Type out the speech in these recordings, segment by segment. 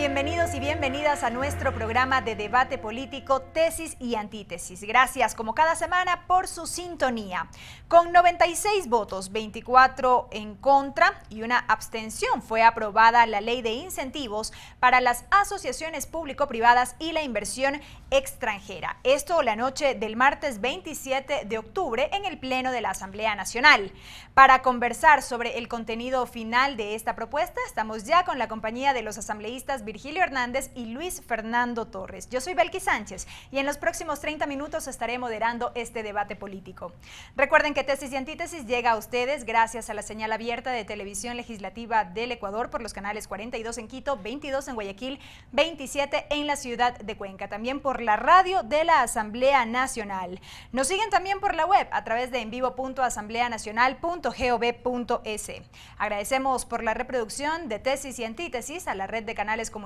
Bienvenidos y bienvenidas a nuestro programa de debate político Tesis y Antítesis. Gracias, como cada semana, por su sintonía. Con 96 votos, 24 en contra y una abstención, fue aprobada la Ley de Incentivos para las asociaciones público-privadas y la inversión extranjera. Esto la noche del martes 27 de octubre en el Pleno de la Asamblea Nacional. Para conversar sobre el contenido final de esta propuesta, estamos ya con la compañía de los asambleístas Virgilio Hernández y Luis Fernando Torres. Yo soy Belkis Sánchez y en los próximos 30 minutos estaré moderando este debate político. Recuerden que Tesis y Antítesis llega a ustedes gracias a la señal abierta de Televisión Legislativa del Ecuador por los canales 42 en Quito, 22 en Guayaquil, 27 en la ciudad de Cuenca. También por la radio de la Asamblea Nacional. Nos siguen también por la web a través de envivo.asambleanacional.gov.es. Agradecemos por la reproducción de Tesis y Antítesis a la red de canales comunitarios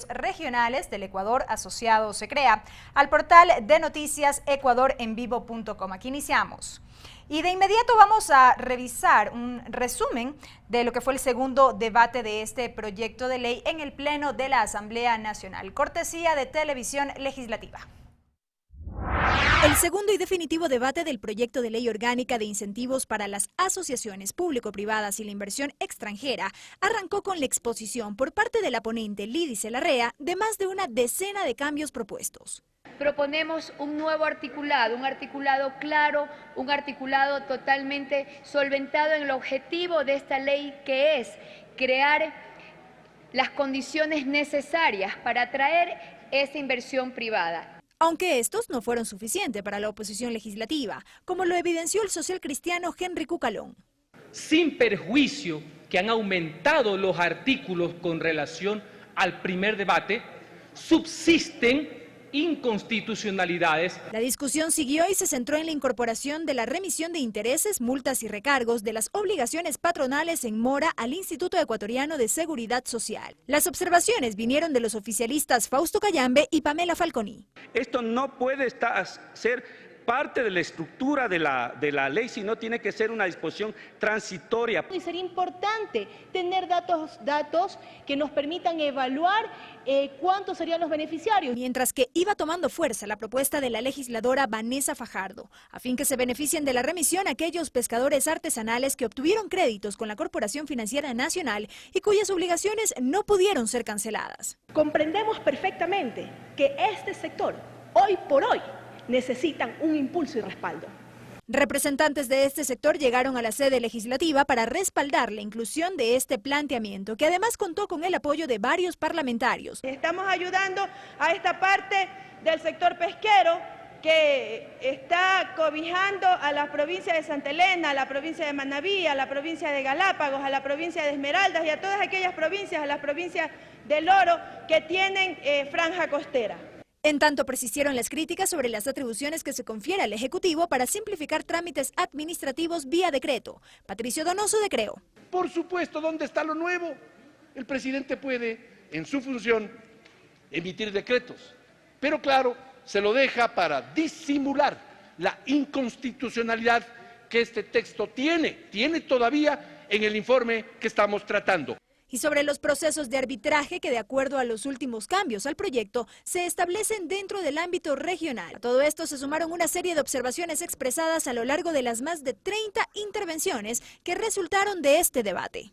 regionales del Ecuador asociado SECREA, al portal de noticias ecuadorenvivo.com. Aquí iniciamos. Y de inmediato vamos a revisar un resumen de lo que fue el segundo debate de este proyecto de ley en el Pleno de la Asamblea Nacional, cortesía de Televisión Legislativa. El segundo y definitivo debate del proyecto de ley orgánica de incentivos para las asociaciones público-privadas y la inversión extranjera arrancó con la exposición por parte de la ponente Lidice Larrea de más de una decena de cambios propuestos. Proponemos un nuevo articulado, un articulado claro, un articulado totalmente solventado en el objetivo de esta ley, que es crear las condiciones necesarias para atraer esa inversión privada. Aunque estos no fueron suficientes para la oposición legislativa, como lo evidenció el socialcristiano Henry Cucalón. Sin perjuicio que han aumentado los artículos con relación al primer debate, subsisten inconstitucionalidades. La discusión siguió y se centró en la incorporación de la remisión de intereses, multas y recargos de las obligaciones patronales en mora al Instituto Ecuatoriano de Seguridad Social. Las observaciones vinieron de los oficialistas Fausto Cayambe y Pamela Falconi. Esto no puede ser parte de la estructura de la ley, sino tiene que ser una disposición transitoria. Y sería importante tener datos que nos permitan evaluar cuántos serían los beneficiarios. Mientras que iba tomando fuerza la propuesta de la legisladora Vanessa Fajardo, a fin que se beneficien de la remisión aquellos pescadores artesanales que obtuvieron créditos con la Corporación Financiera Nacional y cuyas obligaciones no pudieron ser canceladas. Comprendemos perfectamente que este sector, hoy por hoy, necesitan un impulso y respaldo. Representantes de este sector llegaron a la sede legislativa para respaldar la inclusión de este planteamiento, que además contó con el apoyo de varios parlamentarios. Estamos ayudando a esta parte del sector pesquero que está cobijando a la provincia de Santa Elena, a la provincia de Manabí, a la provincia de Galápagos, a la provincia de Esmeraldas y a todas aquellas provincias, a las provincias del Oro que tienen franja costera. En tanto, persistieron las críticas sobre las atribuciones que se confiere al Ejecutivo para simplificar trámites administrativos vía decreto. Patricio Donoso, de Creo. Por supuesto, ¿dónde está lo nuevo? El presidente puede, en su función, emitir decretos, pero claro, se lo deja para disimular la inconstitucionalidad que este texto tiene todavía en el informe que estamos tratando. Y sobre los procesos de arbitraje que, de acuerdo a los últimos cambios al proyecto, se establecen dentro del ámbito regional. A todo esto se sumaron una serie de observaciones expresadas a lo largo de las más de 30 intervenciones que resultaron de este debate.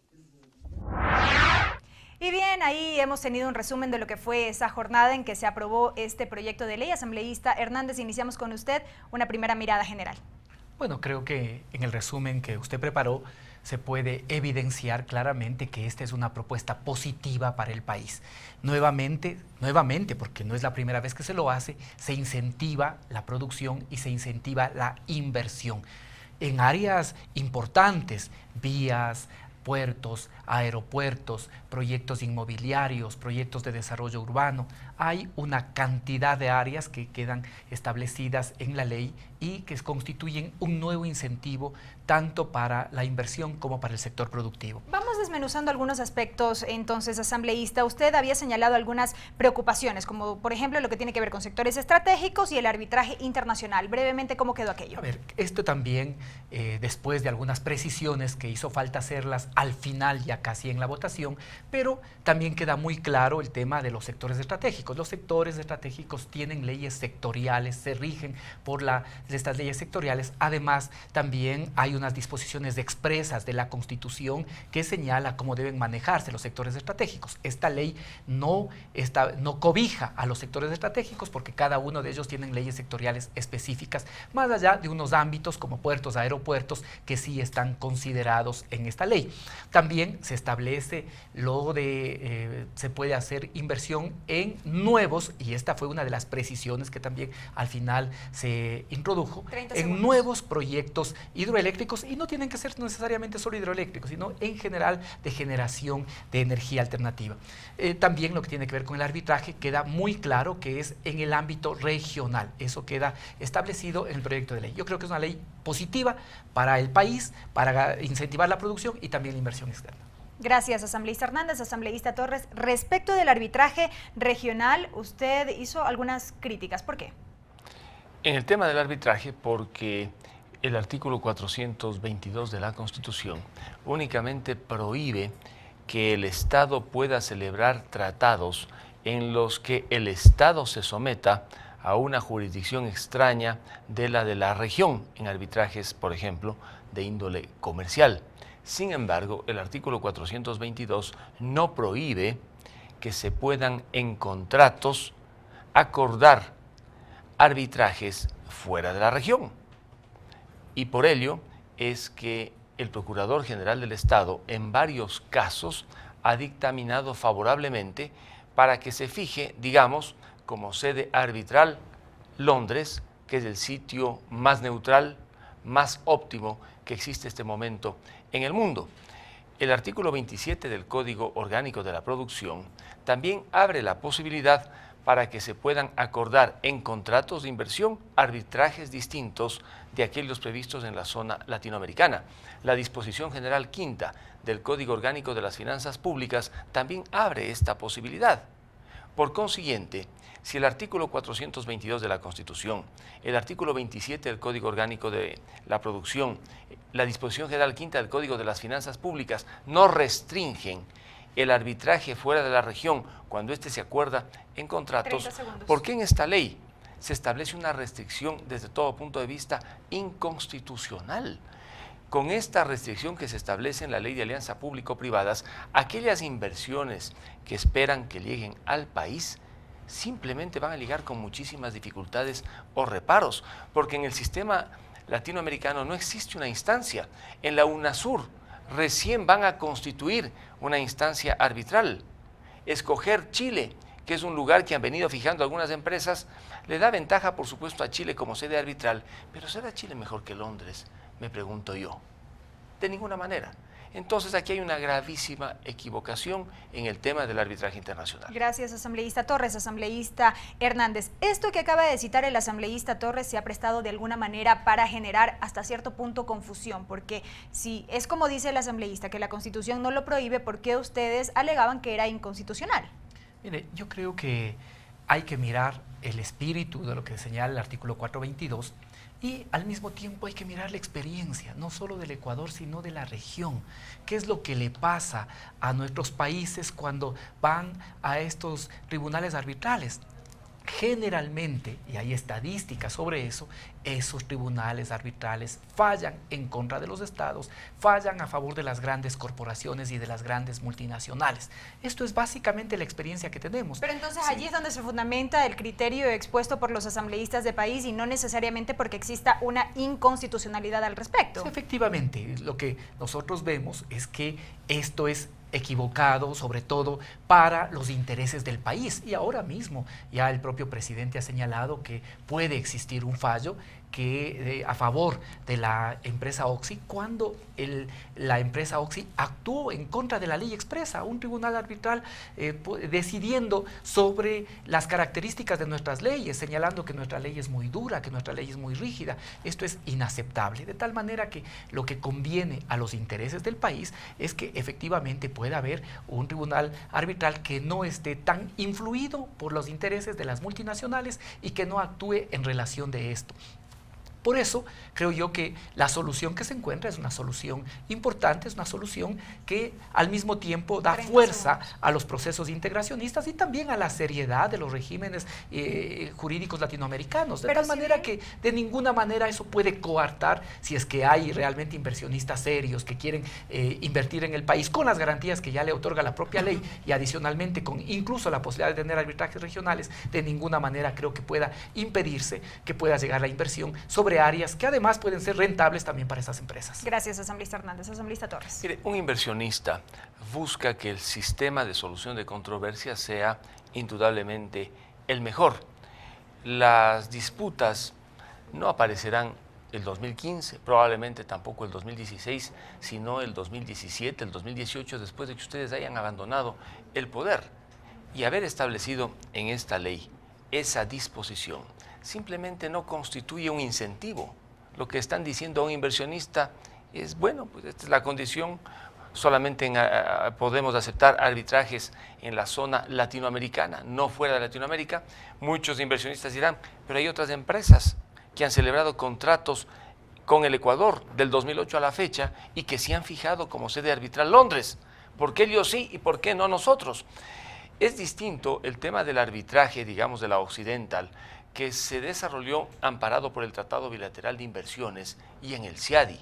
Y bien, ahí hemos tenido un resumen de lo que fue esa jornada en que se aprobó este proyecto de ley. Asambleísta Hernández, iniciamos con usted una primera mirada general. Bueno, creo que en el resumen que usted preparó se puede evidenciar claramente que esta es una propuesta positiva para el país. Nuevamente, porque no es la primera vez que se lo hace, se incentiva la producción y se incentiva la inversión en áreas importantes, vías, puertos, aeropuertos, proyectos inmobiliarios, proyectos de desarrollo urbano. hay una cantidad de áreas que quedan establecidas en la ley y que constituyen un nuevo incentivo tanto para la inversión como para el sector productivo. Vamos desmenuzando algunos aspectos, entonces, asambleísta. Usted había señalado algunas preocupaciones, como por ejemplo lo que tiene que ver con sectores estratégicos y el arbitraje internacional. Brevemente, ¿cómo quedó aquello? A ver, esto también, después de algunas precisiones que hizo falta hacerlas al final, ya casi en la votación, pero también queda muy claro el tema de los sectores estratégicos. Los sectores estratégicos tienen leyes sectoriales, se rigen por estas leyes sectoriales. Además, también hay unas disposiciones expresas de la Constitución que señala cómo deben manejarse los sectores estratégicos. Esta ley no cobija a los sectores estratégicos porque cada uno de ellos tienen leyes sectoriales específicas, más allá de unos ámbitos como puertos, aeropuertos, que sí están considerados en esta ley. También se establece se puede hacer inversión en nuevos, y esta fue una de las precisiones que también al final se introdujo, en nuevos proyectos hidroeléctricos, y no tienen que ser necesariamente solo hidroeléctricos, sino en general de generación de energía alternativa. También lo que tiene que ver con el arbitraje queda muy claro que es en el ámbito regional. Eso queda establecido en el proyecto de ley. Yo creo que es una ley positiva para el país, para incentivar la producción y también la inversión externa. Gracias, asambleísta Hernández. Asambleísta Torres, respecto del arbitraje regional, usted hizo algunas críticas. ¿Por qué? En el tema del arbitraje, porque el artículo 422 de la Constitución únicamente prohíbe que el Estado pueda celebrar tratados en los que el Estado se someta a una jurisdicción extraña de la región, en arbitrajes, por ejemplo, de índole comercial. Sin embargo, el artículo 422 no prohíbe que se puedan en contratos acordar arbitrajes fuera de la región. Y por ello es que el Procurador General del Estado en varios casos ha dictaminado favorablemente para que se fije, digamos, como sede arbitral Londres, que es el sitio más neutral, más óptimo que existe en este momento en el mundo. El artículo 27 del Código Orgánico de la Producción también abre la posibilidad para que se puedan acordar en contratos de inversión arbitrajes distintos de aquellos previstos en la zona latinoamericana. La disposición general quinta del Código Orgánico de las Finanzas Públicas también abre esta posibilidad. Por consiguiente, si el artículo 422 de la Constitución, el artículo 27 del Código Orgánico de la Producción, la disposición general quinta del Código de las Finanzas Públicas no restringen el arbitraje fuera de la región cuando éste se acuerda en contratos, ¿por qué en esta ley se establece una restricción desde todo punto de vista inconstitucional? Con esta restricción que se establece en la Ley de Alianzas Público-Privadas, aquellas inversiones que esperan que lleguen al país simplemente van a ligar con muchísimas dificultades o reparos, porque en el sistema latinoamericano no existe una instancia. En la UNASUR recién van a constituir una instancia arbitral. Escoger Chile, que es un lugar que han venido fijando algunas empresas, le da ventaja, por supuesto, a Chile como sede arbitral, pero ¿será Chile mejor que Londres? Me pregunto yo. De ninguna manera. Entonces aquí hay una gravísima equivocación en el tema del arbitraje internacional. Gracias, asambleísta Torres. Asambleísta Hernández, esto que acaba de citar el asambleísta Torres se ha prestado de alguna manera para generar hasta cierto punto confusión, porque si es como dice el asambleísta que la Constitución no lo prohíbe, ¿por qué ustedes alegaban que era inconstitucional? Mire, yo creo que hay que mirar el espíritu de lo que señala el artículo 422 y al mismo tiempo hay que mirar la experiencia, no solo del Ecuador, sino de la región. ¿Qué es lo que le pasa a nuestros países cuando van a estos tribunales arbitrales? Generalmente, y hay estadísticas sobre eso, esos tribunales arbitrales fallan en contra de los estados, fallan a favor de las grandes corporaciones y de las grandes multinacionales. Esto es básicamente la experiencia que tenemos. Pero entonces allí es donde se fundamenta el criterio expuesto por los asambleístas de país y no necesariamente porque exista una inconstitucionalidad al respecto. Sí, efectivamente, lo que nosotros vemos es que esto es equivocado, sobre todo para los intereses del país. Y ahora mismo ya el propio presidente ha señalado que puede existir un fallo a favor de la empresa Oxy cuando la empresa Oxy actuó en contra de la ley expresa, un tribunal arbitral decidiendo sobre las características de nuestras leyes, señalando que nuestra ley es muy dura, que nuestra ley es muy rígida. Esto es inaceptable, de tal manera que lo que conviene a los intereses del país es que efectivamente pueda haber un tribunal arbitral que no esté tan influido por los intereses de las multinacionales y que no actúe en relación de esto. Por eso creo yo que la solución que se encuentra es una solución importante, es una solución que al mismo tiempo da fuerza a los procesos integracionistas y también a la seriedad de los regímenes jurídicos latinoamericanos, de tal manera que de ninguna manera eso puede coartar, si es que hay realmente inversionistas serios que quieren invertir en el país con las garantías que ya le otorga la propia ley y adicionalmente con incluso la posibilidad de tener arbitrajes regionales, de ninguna manera creo que pueda impedirse que pueda llegar la inversión sobre áreas que además pueden ser rentables también para esas empresas. Gracias, asambleísta Hernández. Asambleísta Torres. Mire, un inversionista busca que el sistema de solución de controversias sea indudablemente el mejor. Las disputas no aparecerán el 2015, probablemente tampoco el 2016, sino el 2017, el 2018, después de que ustedes hayan abandonado el poder y haber establecido en esta ley esa disposición. Simplemente no constituye un incentivo. Lo que están diciendo a un inversionista es, bueno, pues esta es la condición, solamente podemos aceptar arbitrajes en la zona latinoamericana, no fuera de Latinoamérica. Muchos inversionistas dirán, pero hay otras empresas que han celebrado contratos con el Ecuador del 2008 a la fecha y que se han fijado como sede arbitral Londres. ¿Por qué ellos sí y por qué no nosotros? Es distinto el tema del arbitraje, digamos, de la Occidental, que se desarrolló amparado por el Tratado Bilateral de Inversiones y en el CIADI,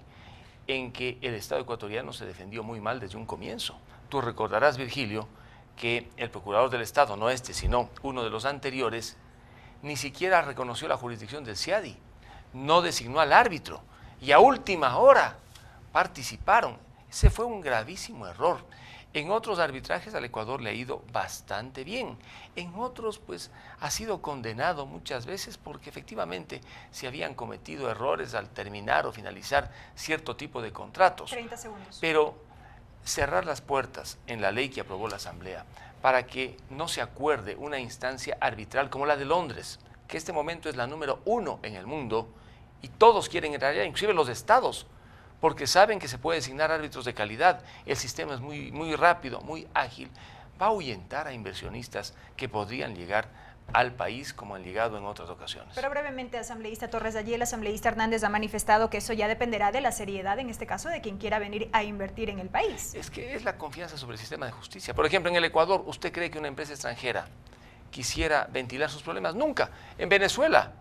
en que el Estado ecuatoriano se defendió muy mal desde un comienzo. Tú recordarás, Virgilio, que el procurador del Estado, no este, sino uno de los anteriores, ni siquiera reconoció la jurisdicción del CIADI, no designó al árbitro y a última hora participaron. Ese fue un gravísimo error. En otros arbitrajes al Ecuador le ha ido bastante bien. En otros, pues, ha sido condenado muchas veces porque efectivamente se habían cometido errores al terminar o finalizar cierto tipo de contratos. 30 segundos. Pero cerrar las puertas en la ley que aprobó la Asamblea para que no se acuerde una instancia arbitral como la de Londres, que este momento es la número 1 en el mundo y todos quieren entrar allá, inclusive los estados, porque saben que se puede designar árbitros de calidad, el sistema es muy rápido, muy ágil, va a ahuyentar a inversionistas que podrían llegar al país como han llegado en otras ocasiones. Pero brevemente, asambleísta Torres, allí el asambleísta Hernández ha manifestado que eso ya dependerá de la seriedad, en este caso, de quien quiera venir a invertir en el país. Es que es la confianza sobre el sistema de justicia. Por ejemplo, en el Ecuador, ¿usted cree que una empresa extranjera quisiera ventilar sus problemas? Nunca. En Venezuela,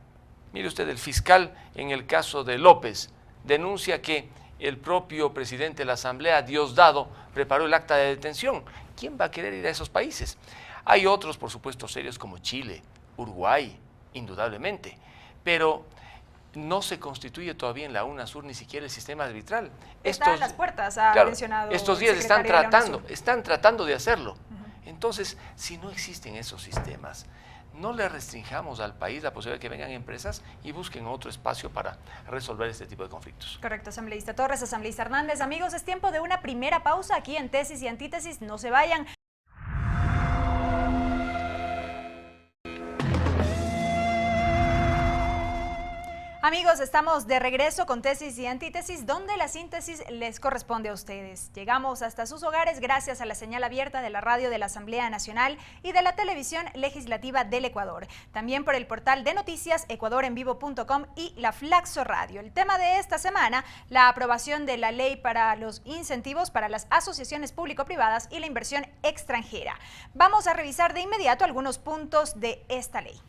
mire usted, el fiscal en el caso de López denuncia que el propio presidente de la Asamblea, Diosdado, preparó el acta de detención. ¿Quién va a querer ir a esos países? Hay otros, por supuesto, serios como Chile, Uruguay, indudablemente, pero no se constituye todavía en la UNASUR ni siquiera el sistema arbitral. Está a las puertas, ha mencionado. Estos días están tratando de hacerlo. Entonces, si no existen esos sistemas, no le restringamos al país la posibilidad de que vengan empresas y busquen otro espacio para resolver este tipo de conflictos. Correcto, asambleísta Torres, asambleísta Hernández. Amigos, es tiempo de una primera pausa aquí en Tesis y Antítesis. No se vayan. Amigos, estamos de regreso con Tesis y Antítesis, donde la síntesis les corresponde a ustedes. Llegamos hasta sus hogares gracias a la señal abierta de la radio de la Asamblea Nacional y de la televisión legislativa del Ecuador. También por el portal de noticias ecuadorenvivo.com y la Flaxo Radio. El tema de esta semana, la aprobación de la ley para los incentivos para las asociaciones público-privadas y la inversión extranjera. Vamos a revisar de inmediato algunos puntos de esta ley.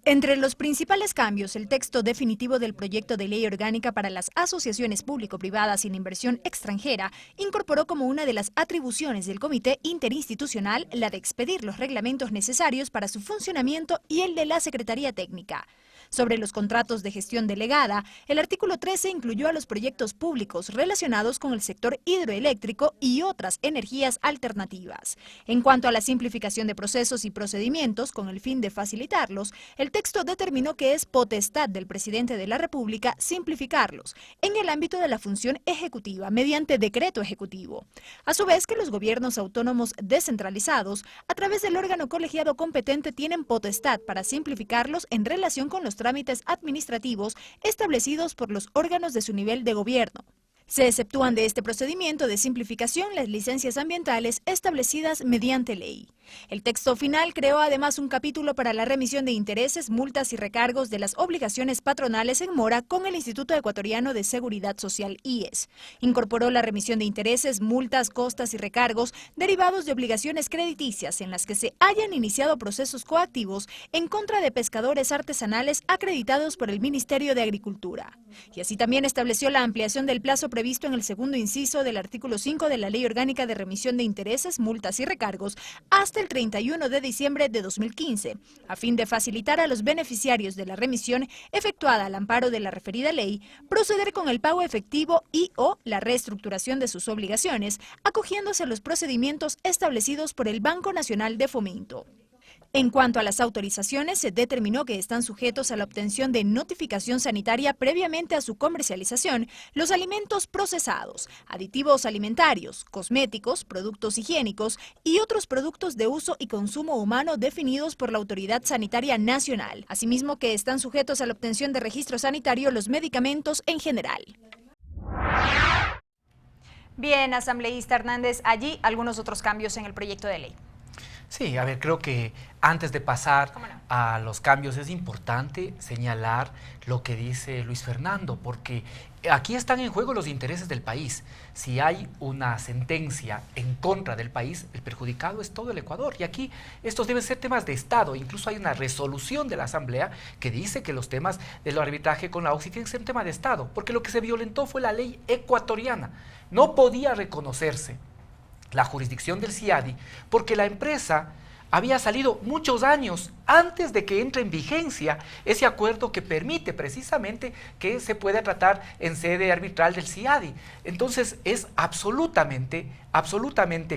Entre los principales cambios, el texto definitivo del proyecto de ley orgánica para las asociaciones público-privadas y la inversión extranjera incorporó como una de las atribuciones del Comité Interinstitucional la de expedir los reglamentos necesarios para su funcionamiento y el de la Secretaría Técnica. Sobre los contratos de gestión delegada, el artículo 13 incluyó a los proyectos públicos relacionados con el sector hidroeléctrico y otras energías alternativas. En cuanto a la simplificación de procesos y procedimientos con el fin de facilitarlos, el texto determinó que es potestad del presidente de la República simplificarlos en el ámbito de la función ejecutiva mediante decreto ejecutivo. A su vez, que los gobiernos autónomos descentralizados, a través del órgano colegiado competente, tienen potestad para simplificarlos en relación con los trámites administrativos establecidos por los órganos de su nivel de gobierno. Se exceptúan de este procedimiento de simplificación las licencias ambientales establecidas mediante ley. El texto final creó además un capítulo para la remisión de intereses, multas y recargos de las obligaciones patronales en mora con el Instituto Ecuatoriano de Seguridad Social, IES. Incorporó la remisión de intereses, multas, costas y recargos derivados de obligaciones crediticias en las que se hayan iniciado procesos coactivos en contra de pescadores artesanales acreditados por el Ministerio de Agricultura. Y así también estableció la ampliación del plazo previsto en el segundo inciso del artículo 5 de la Ley Orgánica de Remisión de Intereses, Multas y Recargos hasta el 31 de diciembre de 2015, a fin de facilitar a los beneficiarios de la remisión efectuada al amparo de la referida ley, proceder con el pago efectivo y o la reestructuración de sus obligaciones, acogiéndose a los procedimientos establecidos por el Banco Nacional de Fomento. En cuanto a las autorizaciones, se determinó que están sujetos a la obtención de notificación sanitaria previamente a su comercialización los alimentos procesados, aditivos alimentarios, cosméticos, productos higiénicos y otros productos de uso y consumo humano definidos por la Autoridad Sanitaria Nacional. Asimismo, que están sujetos a la obtención de registro sanitario los medicamentos en general. Bien, asambleísta Hernández, allí algunos otros cambios en el proyecto de ley. Sí, a ver, creo que antes de pasar a los cambios es importante señalar lo que dice Luis Fernando, porque aquí están en juego los intereses del país. Si hay una sentencia en contra del país, el perjudicado es todo el Ecuador. Y aquí estos deben ser temas de Estado. Incluso hay una resolución de la Asamblea que dice que los temas del arbitraje con la OXI tienen que ser un tema de Estado, porque lo que se violentó fue la ley ecuatoriana. No podía reconocerse la jurisdicción del CIADI, porque la empresa había salido muchos años antes de que entre en vigencia ese acuerdo que permite precisamente que se pueda tratar en sede arbitral del CIADI. Entonces es absolutamente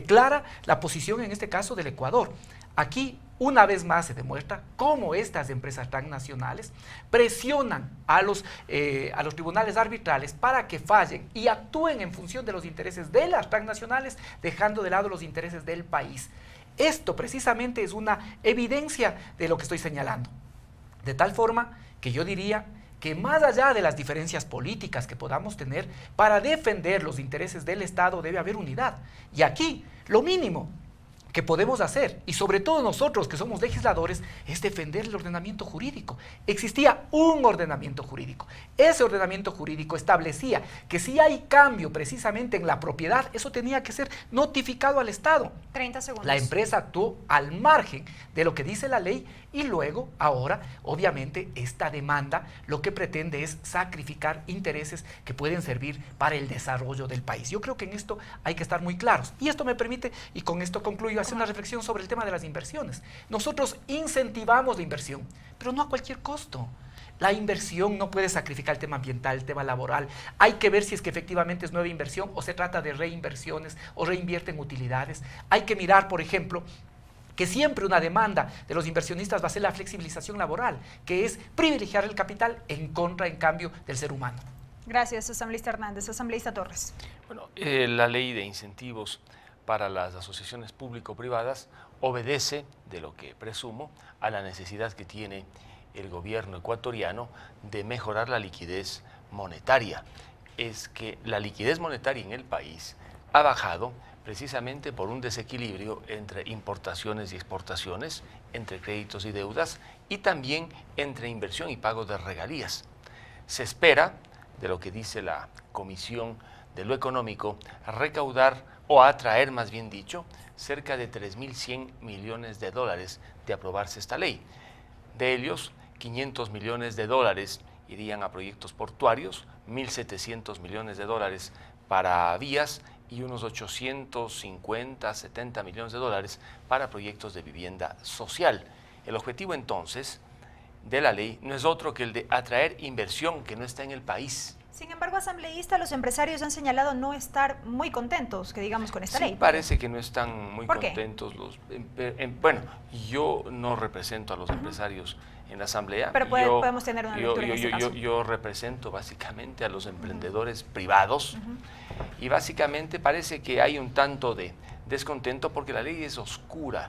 clara la posición en este caso del Ecuador. Aquí una vez más se demuestra cómo estas empresas transnacionales presionan a los tribunales arbitrales para que fallen y actúen en función de los intereses de las transnacionales, dejando de lado los intereses del país. Esto precisamente es una evidencia de lo que estoy señalando. De tal forma que yo diría que más allá de las diferencias políticas que podamos tener, para defender los intereses del Estado debe haber unidad. Y aquí lo mínimo que podemos hacer, y sobre todo nosotros que somos legisladores, es defender el ordenamiento jurídico. Existía un ordenamiento jurídico. Ese ordenamiento jurídico establecía que si hay cambio precisamente en la propiedad, eso tenía que ser notificado al Estado. 30 segundos. La empresa actuó al margen de lo que dice la ley y luego, ahora, obviamente, esta demanda lo que pretende es sacrificar intereses que pueden servir para el desarrollo del país. Yo creo que en esto hay que estar muy claros. Y esto me permite, y con esto concluyo, hacer una reflexión sobre el tema de las inversiones. Nosotros incentivamos la inversión, pero no a cualquier costo. La inversión no puede sacrificar el tema ambiental, el tema laboral. Hay que ver si es que efectivamente es nueva inversión o se trata de reinversiones o reinvierte en utilidades. Hay que mirar, por ejemplo, que siempre una demanda de los inversionistas va a ser la flexibilización laboral, que es privilegiar el capital en contra, en cambio, del ser humano. Gracias, asambleísta Hernández. Asambleísta Torres. Bueno, la ley de incentivos para las asociaciones público-privadas obedece, de lo que presumo, a la necesidad que tiene el gobierno ecuatoriano de mejorar la liquidez monetaria. Es que la liquidez monetaria en el país ha bajado precisamente por un desequilibrio entre importaciones y exportaciones, entre créditos y deudas, y también entre inversión y pago de regalías. Se espera, de lo que dice la Comisión de lo Económico, recaudar o atraer, más bien dicho, cerca de 3.100 millones de dólares de aprobarse esta ley. De ellos, 500 millones de dólares irían a proyectos portuarios, 1.700 millones de dólares para vías y unos 850, 70 millones de dólares para proyectos de vivienda social. El objetivo entonces de la ley no es otro que el de atraer inversión que no está en el país. Sin embargo, asambleísta, los empresarios han señalado no estar muy contentos, que digamos, con esta ley. Parece que no están muy ¿Por qué? contentos bueno, yo no represento a los empresarios en la asamblea. Pero podemos tener una lectura en este caso. Yo represento básicamente a los emprendedores privados y básicamente parece que hay un tanto de descontento porque la ley es oscura.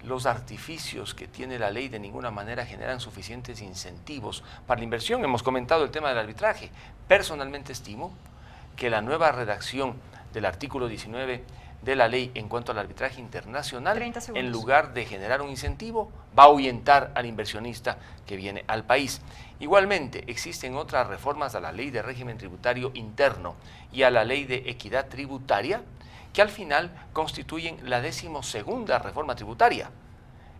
Los artificios que tiene la ley de ninguna manera generan suficientes incentivos para la inversión. Hemos comentado el tema del arbitraje. Personalmente estimo que la nueva redacción del artículo 19 de la ley en cuanto al arbitraje internacional, en lugar de generar un incentivo, va a ahuyentar al inversionista que viene al país. Igualmente, existen otras reformas a la ley de régimen tributario interno y a la ley de equidad tributaria que al final constituyen la 12ª reforma tributaria.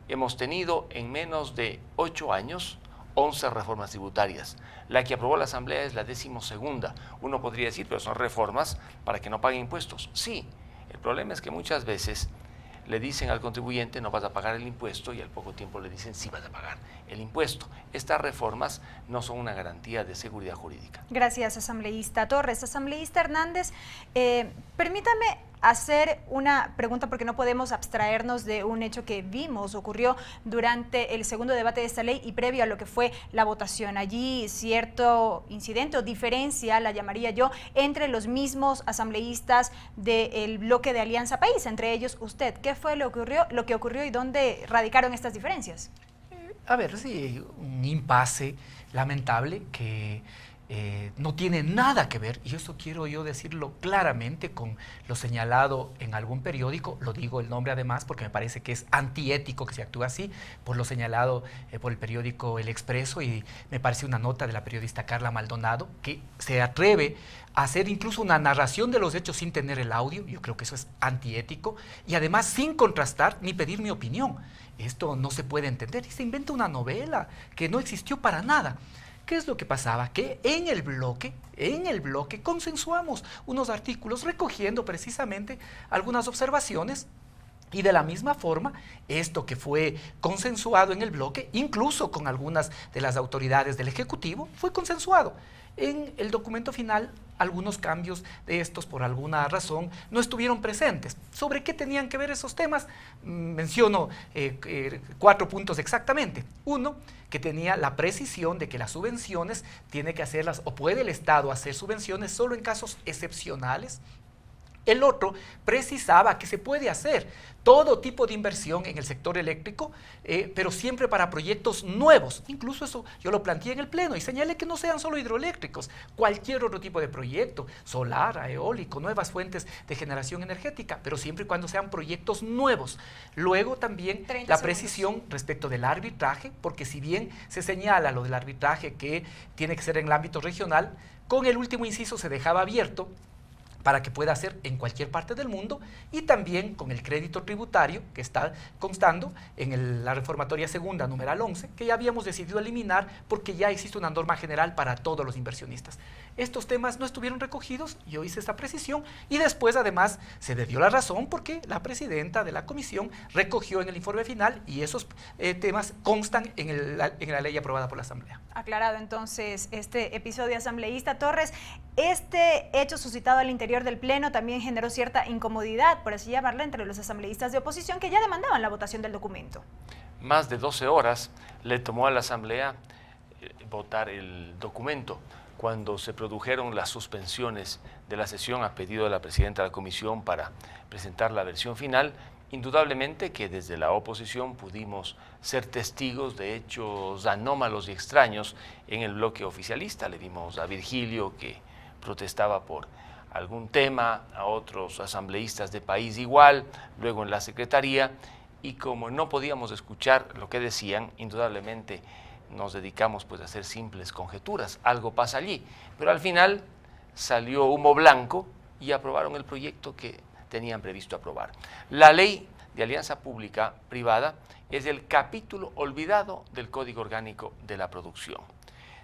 Hemos tenido en menos de 8 años 11 reformas tributarias. La que aprobó la Asamblea es la 12ª. Uno podría decir, pero son reformas para que no paguen impuestos. Sí, el problema es que muchas veces le dicen al contribuyente no vas a pagar el impuesto y al poco tiempo le dicen sí vas a pagar el impuesto. Estas reformas no son una garantía de seguridad jurídica. Gracias, asambleísta Torres. Asambleísta Hernández, permítame hacer una pregunta porque no podemos abstraernos de un hecho que vimos, ocurrió durante el segundo debate de esta ley y previo a lo que fue la votación. Allí cierto incidente o diferencia, la llamaría yo, entre los mismos asambleístas del bloque de Alianza País, entre ellos usted. ¿Qué fue lo que ocurrió y dónde radicaron estas diferencias? A ver, sí, un impasse lamentable que no tiene nada que ver, y eso quiero yo decirlo claramente, con lo señalado en algún periódico. Lo digo el nombre además porque me parece que es antiético que se actúe así, por lo señalado por el periódico El Expreso, y me parece una nota de la periodista Carla Maldonado, que se atreve a hacer incluso una narración de los hechos sin tener el audio. Yo creo que eso es antiético, y además sin contrastar ni pedir mi opinión. Esto no se puede entender, y se inventa una novela que no existió para nada. ¿Qué es lo que pasaba? Que en el bloque consensuamos unos artículos recogiendo precisamente algunas observaciones, y de la misma forma, esto que fue consensuado en el bloque, incluso con algunas de las autoridades del Ejecutivo, fue consensuado. En el documento final, algunos cambios de estos, por alguna razón, no estuvieron presentes. ¿Sobre qué tenían que ver esos temas? Menciono 4 puntos exactamente. Uno, que tenía la precisión de que las subvenciones tiene que hacerlas, o puede el Estado hacer subvenciones solo en casos excepcionales. El otro precisaba que se puede hacer todo tipo de inversión en el sector eléctrico, pero siempre para proyectos nuevos. Incluso eso yo lo planteé en el Pleno y señalé que no sean solo hidroeléctricos, cualquier otro tipo de proyecto, solar, eólico, nuevas fuentes de generación energética, pero siempre y cuando sean proyectos nuevos. Luego también la precisión respecto del arbitraje, porque si bien se señala lo del arbitraje que tiene que ser en el ámbito regional, con el último inciso se dejaba abierto para que pueda ser en cualquier parte del mundo, y también con el crédito tributario que está constando en la reformatoria segunda, numeral 11, que ya habíamos decidido eliminar porque ya existe una norma general para todos los inversionistas. Estos temas no estuvieron recogidos, yo hice esta precisión, y después además se le dio la razón porque la presidenta de la comisión recogió en el informe final, y esos temas constan en la ley aprobada por la Asamblea. Aclarado entonces este episodio, asambleísta Torres. Este hecho suscitado al interior del Pleno también generó cierta incomodidad, por así llamarla, entre los asambleístas de oposición que ya demandaban la votación del documento. Más de 12 horas le tomó a la Asamblea votar el documento. Cuando se produjeron las suspensiones de la sesión a pedido de la presidenta de la comisión para presentar la versión final, indudablemente que desde la oposición pudimos ser testigos de hechos anómalos y extraños en el bloque oficialista. Le vimos a Virgilio que protestaba por algún tema, a otros asambleístas de País igual, luego en la Secretaría, y como no podíamos escuchar lo que decían, indudablemente nos dedicamos pues a hacer simples conjeturas. Algo pasa allí, pero al final salió humo blanco y aprobaron el proyecto que tenían previsto aprobar. La ley de alianza pública-privada es el capítulo olvidado del Código Orgánico de la Producción.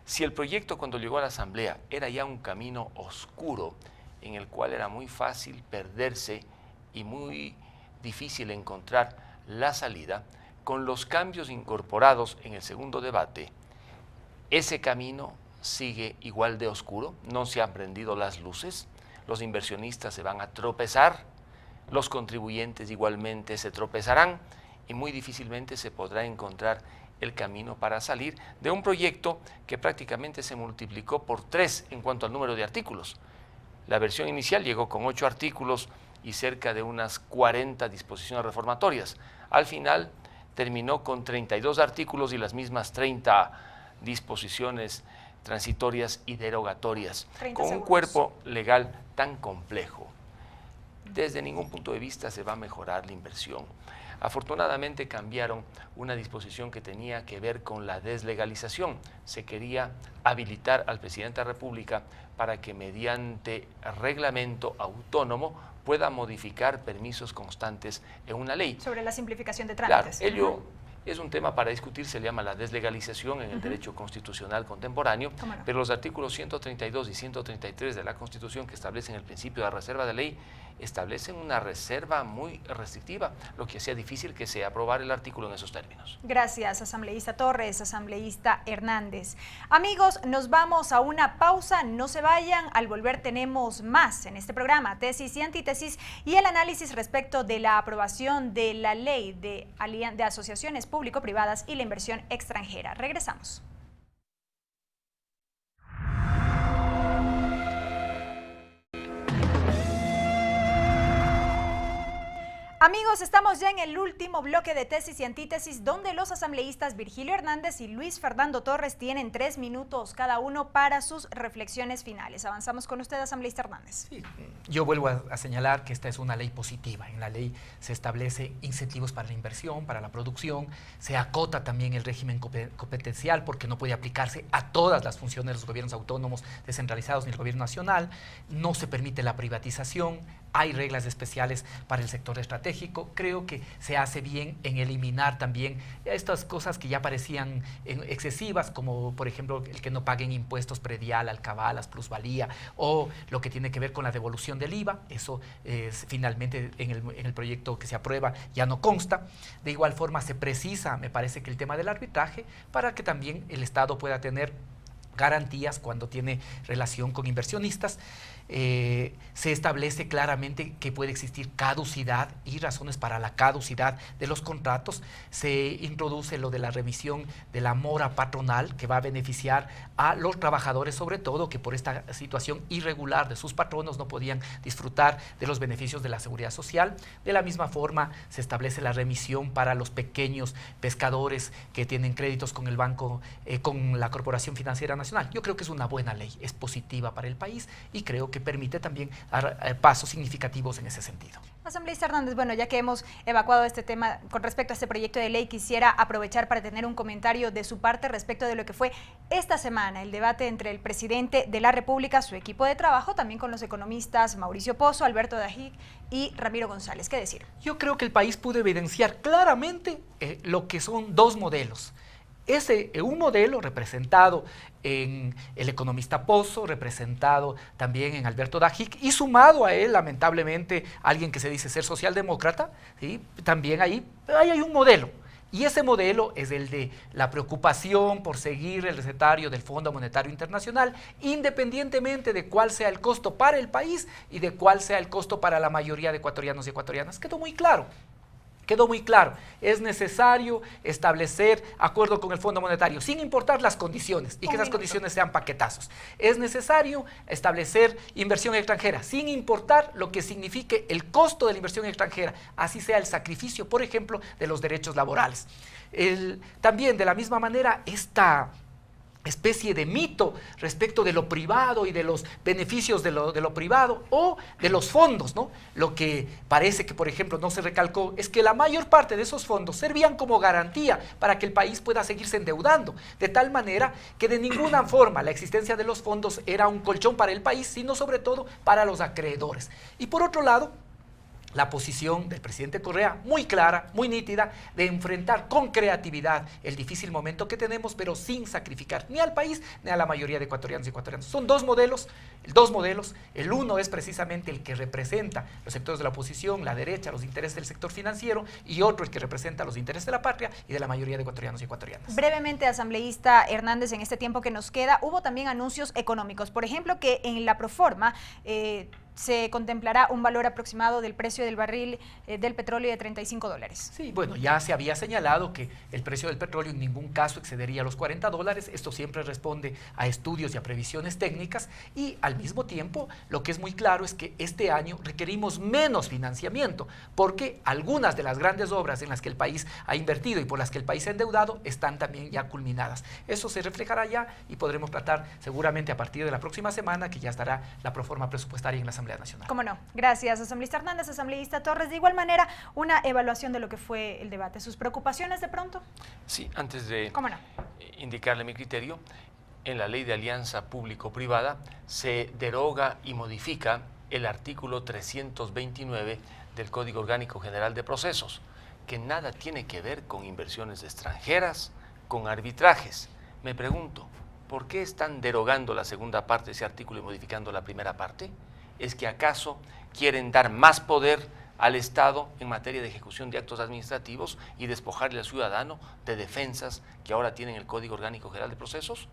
Si el proyecto cuando llegó a la Asamblea era ya un camino oscuro en el cual era muy fácil perderse y muy difícil encontrar la salida, con los cambios incorporados en el segundo debate Ese camino sigue igual de oscuro, no se han prendido las luces, los inversionistas se van a tropezar, los contribuyentes igualmente se tropezarán y muy difícilmente se podrá encontrar el camino para salir de un proyecto que prácticamente se multiplicó por 3 en cuanto al número de artículos. La versión inicial llegó con 8 artículos y cerca de unas 40 disposiciones reformatorias. Al final terminó con 32 artículos y las mismas 30 disposiciones transitorias y derogatorias, con un cuerpo legal tan complejo. Desde ningún punto de vista se va a mejorar la inversión. Afortunadamente cambiaron una disposición que tenía que ver con la deslegalización. Se quería habilitar al presidente de la República para que mediante reglamento autónomo pueda modificar permisos constantes en una ley. Sobre la simplificación de trámites. Claro, ello es un tema para discutir, se llama la deslegalización en el derecho constitucional contemporáneo, pero los artículos 132 y 133 de la Constitución, que establecen el principio de la reserva de ley, establecen una reserva muy restrictiva, lo que hacía difícil que se aprobara el artículo en esos términos. Gracias, asambleísta Torres, asambleísta Hernández. Amigos, nos vamos a una pausa, no se vayan, al volver tenemos más en este programa, tesis y antítesis, y el análisis respecto de la aprobación de la ley de asociaciones público-privadas y la inversión extranjera. Regresamos. Amigos, estamos ya en el último bloque de tesis y antítesis, donde los asambleístas Virgilio Hernández y Luis Fernando Torres tienen 3 minutos cada uno para sus reflexiones finales. Avanzamos con usted, asambleísta Hernández. Sí, yo vuelvo a señalar que esta es una ley positiva. En la ley se establece incentivos para la inversión, para la producción, se acota también el régimen competencial porque no puede aplicarse a todas las funciones de los gobiernos autónomos descentralizados ni el gobierno nacional, no se permite la privatización, hay reglas especiales para el sector estratégico. Creo que se hace bien en eliminar también estas cosas que ya parecían excesivas, como por ejemplo el que no paguen impuestos predial, alcabalas, plusvalía, o lo que tiene que ver con la devolución del IVA. Eso finalmente en el proyecto que se aprueba ya no consta. De igual forma se precisa, me parece, que el tema del arbitraje, para que también el Estado pueda tener garantías cuando tiene relación con inversionistas. Se establece claramente que puede existir caducidad y razones para la caducidad de los contratos. Se introduce lo de la revisión de la mora patronal, que va a beneficiar a los trabajadores, sobre todo que por esta situación irregular de sus patronos no podían disfrutar de los beneficios de la seguridad social. De la misma forma se establece la remisión para los pequeños pescadores que tienen créditos con el banco, con la Corporación Financiera Nacional. Yo creo que es una buena ley, es positiva para el país y creo que permite también dar pasos significativos en ese sentido. Asambleísta Hernández, bueno, ya que hemos evacuado este tema con respecto a este proyecto de ley, quisiera aprovechar para tener un comentario de su parte respecto de lo que fue esta semana el debate entre el presidente de la República, su equipo de trabajo, también con los economistas Mauricio Pozo, Alberto Dajic y Ramiro González. ¿Qué decir? Yo creo que el país pudo evidenciar claramente lo que son dos modelos. Un modelo representado en el economista Pozo, representado también en Alberto Dajic y sumado a él, lamentablemente, alguien que se dice ser socialdemócrata, ¿sí? También ahí hay un modelo. Y ese modelo es el de la preocupación por seguir el recetario del Fondo Monetario Internacional, independientemente de cuál sea el costo para el país y de cuál sea el costo para la mayoría de ecuatorianos y ecuatorianas. Quedó muy claro. Quedó muy claro, es necesario establecer acuerdo con el Fondo Monetario, sin importar las condiciones, y que esas condiciones sean paquetazos. Es necesario establecer inversión extranjera, sin importar lo que signifique el costo de la inversión extranjera, así sea el sacrificio, por ejemplo, de los derechos laborales. También, de la misma manera, esta especie de mito respecto de lo privado y de los beneficios de lo privado o de los fondos, ¿no? Lo que parece que, por ejemplo, no se recalcó es que la mayor parte de esos fondos servían como garantía para que el país pueda seguirse endeudando, de tal manera que de ninguna forma la existencia de los fondos era un colchón para el país, sino sobre todo para los acreedores. Y por otro lado, la posición del presidente Correa, muy clara, muy nítida, de enfrentar con creatividad el difícil momento que tenemos, pero sin sacrificar ni al país ni a la mayoría de ecuatorianos y ecuatorianas. Son dos modelos. El uno es precisamente el que representa los sectores de la oposición, la derecha, los intereses del sector financiero, y otro el que representa los intereses de la patria y de la mayoría de ecuatorianos y ecuatorianas. Brevemente, asambleísta Hernández, en este tiempo que nos queda, hubo también anuncios económicos. Por ejemplo, que en la Proforma se contemplará un valor aproximado del precio del barril del petróleo de $35. Sí, bueno, ya se había señalado que el precio del petróleo en ningún caso excedería los $40. Esto siempre responde a estudios y a previsiones técnicas, y al mismo tiempo lo que es muy claro es que este año requerimos menos financiamiento, porque algunas de las grandes obras en las que el país ha invertido y por las que el país se ha endeudado están también ya culminadas. Eso se reflejará ya y podremos tratar seguramente a partir de la próxima semana, que ya estará la proforma presupuestaria en la Asamblea Nacional. Cómo no. Gracias, asambleísta Hernández, asambleísta Torres. De igual manera, una evaluación de lo que fue el debate. ¿Sus preocupaciones de pronto? Sí, antes de ¿Cómo no? indicarle mi criterio, en la Ley de Alianza Público-Privada se deroga y modifica el artículo 329 del Código Orgánico General de Procesos, que nada tiene que ver con inversiones extranjeras, con arbitrajes. Me pregunto, ¿por qué están derogando la segunda parte de ese artículo y modificando la primera parte? ¿Es que acaso quieren dar más poder al Estado en materia de ejecución de actos administrativos y despojarle al ciudadano de defensas que ahora tienen el Código Orgánico General de Procesos?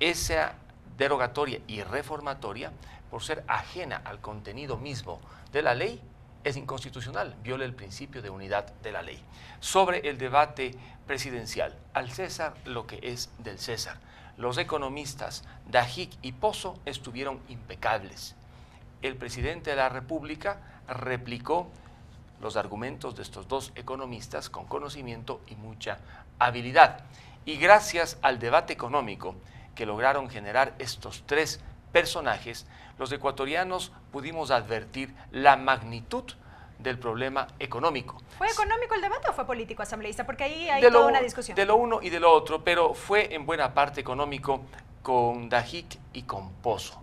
Esa derogatoria y reformatoria, por ser ajena al contenido mismo de la ley, es inconstitucional, viola el principio de unidad de la ley. Sobre el debate presidencial, al César lo que es del César. Los economistas Dajic y Pozo estuvieron impecables. El presidente de la República replicó los argumentos de estos dos economistas con conocimiento y mucha habilidad. Y gracias al debate económico que lograron generar estos tres personajes, los ecuatorianos pudimos advertir la magnitud del problema económico. ¿Fue económico el debate o fue político, asambleísta? Porque ahí hay toda una discusión. De lo uno y de lo otro, pero fue en buena parte económico con Dajic y con Pozo.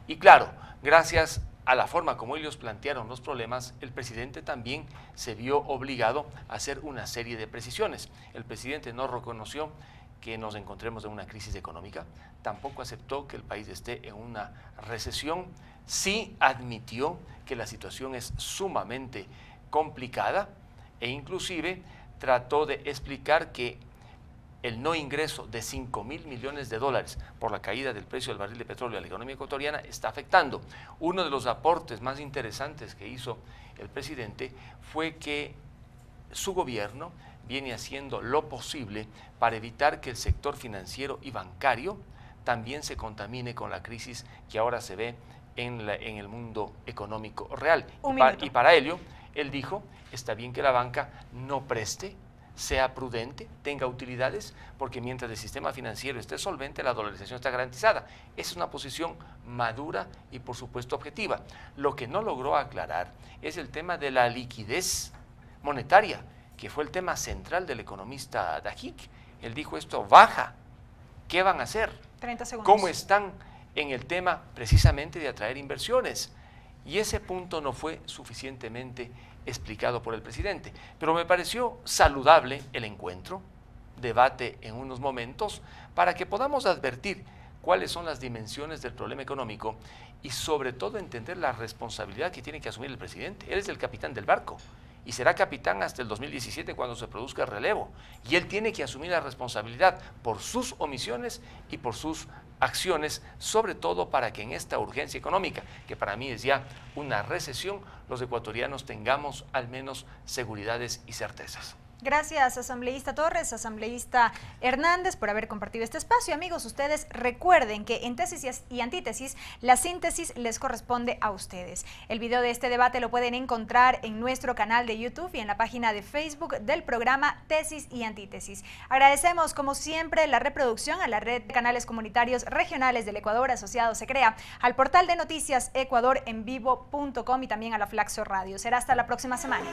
Y claro, gracias a la forma como ellos plantearon los problemas, el presidente también se vio obligado a hacer una serie de precisiones. El presidente no reconoció que nos encontremos en una crisis económica, tampoco aceptó que el país esté en una recesión, sí admitió que la situación es sumamente complicada e inclusive trató de explicar que el no ingreso de $5.000 millones por la caída del precio del barril de petróleo a la economía ecuatoriana está afectando. Uno de los aportes más interesantes que hizo el presidente fue que su gobierno viene haciendo lo posible para evitar que el sector financiero y bancario también se contamine con la crisis que ahora se ve en el mundo económico real. Y para ello, él dijo, está bien que la banca no preste, sea prudente, tenga utilidades, porque mientras el sistema financiero esté solvente, la dolarización está garantizada. Esa es una posición madura y, por supuesto, objetiva. Lo que no logró aclarar es el tema de la liquidez monetaria, que fue el tema central del economista Dajic. Él dijo, esto baja, ¿qué van a hacer? 30 segundos. ¿Cómo están en el tema precisamente de atraer inversiones? Y ese punto no fue suficientemente explicado por el presidente. Pero me pareció saludable el encuentro, debate en unos momentos, para que podamos advertir cuáles son las dimensiones del problema económico y sobre todo entender la responsabilidad que tiene que asumir el presidente. Él es el capitán del barco y será capitán hasta el 2017 cuando se produzca el relevo. Y él tiene que asumir la responsabilidad por sus omisiones y por sus acciones, sobre todo para que en esta urgencia económica, que para mí es ya una recesión, los ecuatorianos tengamos al menos seguridades y certezas. Gracias, asambleísta Torres, asambleísta Hernández, por haber compartido este espacio. Amigos, ustedes recuerden que en Tesis y Antítesis, la síntesis les corresponde a ustedes. El video de este debate lo pueden encontrar en nuestro canal de YouTube y en la página de Facebook del programa Tesis y Antítesis. Agradecemos, como siempre, la reproducción a la red de canales comunitarios regionales del Ecuador asociado se crea, al portal de noticias ecuadorenvivo.com y también a la Flaxo Radio. Será hasta la próxima semana.